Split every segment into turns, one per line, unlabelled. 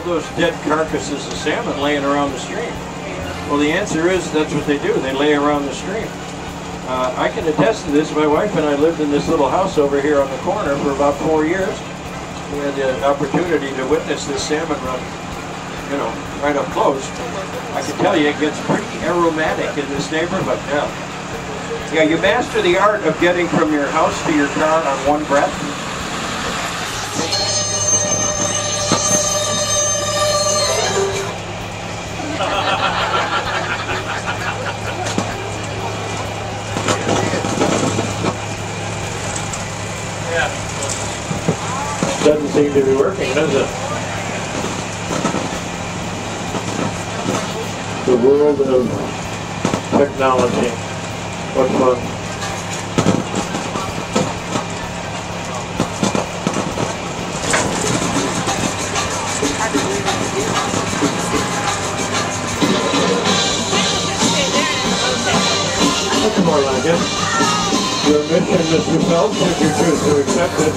all those dead carcasses of salmon laying around the stream? Well, the answer is that's what they do. They lay around the stream. I can attest to this. My wife and I lived in this little house over here on the corner for about 4 years. We had the opportunity to witness this salmon run, you know, right up close. I can tell you it gets pretty aromatic in this neighborhood now. Yeah, you master the art of getting from your house to your car on one breath. Doesn't seem to be working, does it? The world of technology. What fun. That's more like it. Your mission, Mr. Phelps, if you choose to accept it.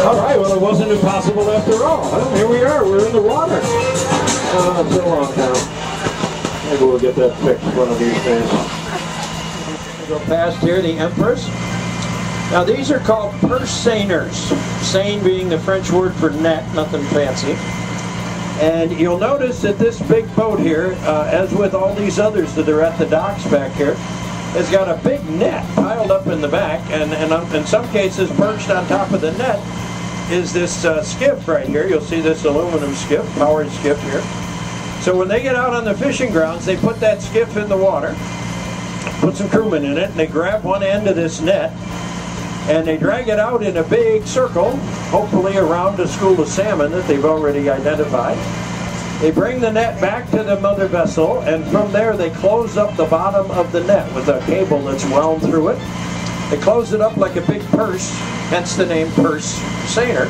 All right, well, it wasn't impossible after all. Well, here we are, we're in the water. It's a long time. Maybe we'll get that fixed one of these days. We'll go past here, the Empress. Now, these are called purse seiners. Seine being the French word for net, nothing fancy. And you'll notice that this big boat here, as with all these others that are at the docks back here, has got a big net piled up in the back, and in some cases perched on top of the net is this skiff right here. You'll see this aluminum skiff, powered skiff here. So when they get out on the fishing grounds, they put that skiff in the water, put some crewmen in it, and they grab one end of this net, and they drag it out in a big circle, hopefully around a school of salmon that they've already identified. They bring the net back to the mother vessel, and from there they close up the bottom of the net with a cable that's wound through it. They close it up like a big purse, hence the name purse seiner.